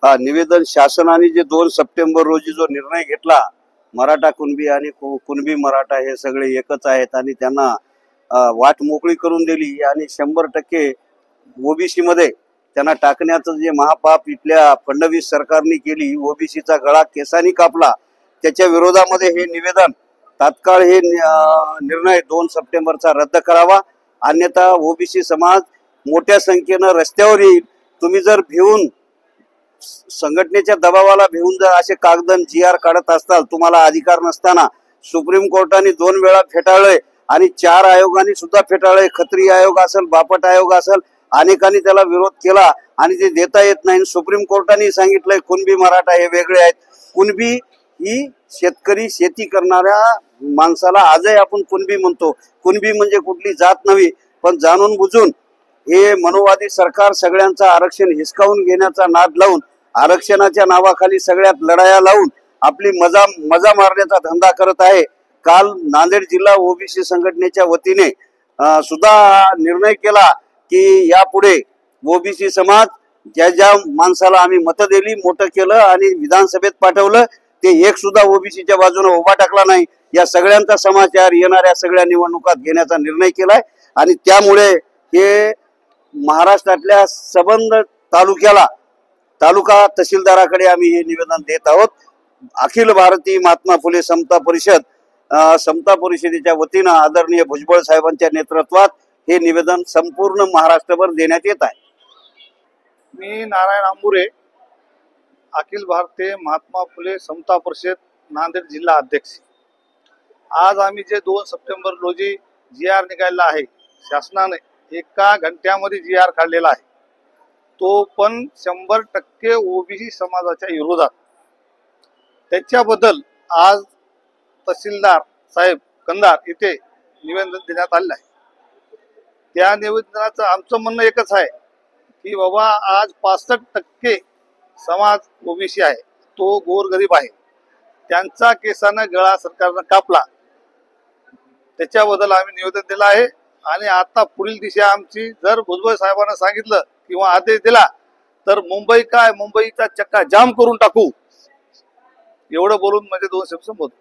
निवेदन शासनाने जे 2 सप्टेंबर रोजी जो निर्णय घेतला, मराठा कुणबी आणि कुणबी मराठा हे सगळे एकच आहेत आणि त्यांना वाट मोकळी करून दिली आणि 100% ओबीसी मध्ये त्यांना टाकण्याचं जे महापाप इथल्या फडणवीस सरकारने केली, ओबीसीचा गळा केसानी कापला, त्याच्या विरोधामध्ये हे निवेदन तात्काळ हे निर्णय 2 सप्टेंबरचा रद्द करावा, अन्यथा ओबीसी समाज मोठ्या संख्येनं रस्त्यावर येईल। तुम्ही जर भिवून संघटनेच्या दबावाला भिवून जर असे कागदन GR काढत असताल, तुम्हाला अधिकार नसताना सुप्रीम कोर्टाने 2 वेळा फेटाळले आणि 4 आयोगांनी सुद्धा फेटाळले, खत्री आयोग असेल, बापट आयोग असेल, अनेकांनी त्याला विरोध केला आणि ते देता येत नाही। सुप्रीम कोर्टाने सांगितलंय कुणबी मराठा हे वेगळे आहेत। कुणबी ही शेतकरी शेती करणाऱ्या माणसाला आजही आपण कुणबी म्हणतो। कुणबी म्हणजे कुठली जात नव्हे, पण जाणून बुजून हे मनोवादी सरकार सगळ्यांचं आरक्षण हिसकावून घेण्याचा नाद लावून, आरक्षणाच्या नावाखाली सगळ्यात लढाया लावून आपली मजा मारण्याचा धंदा करत आहे। काल नांदेड जिल्हा ओबीसी संघटनेच्या वतीने सुद्धा निर्णय केला की यापुढे ओबीसी समाज ज्या माणसाला आम्ही मतं दिली, मोठं केलं आणि विधानसभेत पाठवलं, ते एक सुद्धा ओबीसीच्या बाजूने उभा टाकला नाही। या सगळ्यांचा समाचार येणाऱ्या सगळ्या निवडणुकात घेण्याचा निर्णय केलाय आणि त्यामुळे हे महाराष्ट्रातल्या सबंध तालुका तहसीलदाराकडे आम्ही हे निवेदन देत आहोत। अखिल भारतीय महात्मा फुले समता परिषदेच्या वतीनं आदरणीय भुजबळ साहेबांच्या नेतृत्वात हे निवेदन संपूर्ण महाराष्ट्रभर देण्यात येत आहे। मी नारायण आंबुरे, अखिल भारतीय महात्मा फुले समता परिषद नांदेड जिल्हा अध्यक्ष। आज आम्ही जे 2 सप्टेंबर रोजी GR निघालेला आहे, शासनाने 1 घंट्यामध्ये GR काढलेला आहे, तो पण 100% ओबीसी समाजाच्या विरोधात। त्याच्याबद्दल आज तहसीलदार साहेब कंधार इथे निवेदन देण्यात आले आहे। त्या निवेदनाचं आमचं म्हणणं एकच आहे की बाबा आज 65% समाज ओबीसी आहे, तो गोरगरीब आहे, त्यांचा केसानं गळा सरकारनं कापला। त्याच्याबद्दल आम्ही निवेदन दिलं आहे आणि आता पुढील दिशा आमची, जर भुजबळ साहेबांना सांगितलं किंवा आदेश दिला तर मुंबईचा चक्का जाम करून टाकू, एवढं बोलून म्हणजे 2 शब्द संपवतो।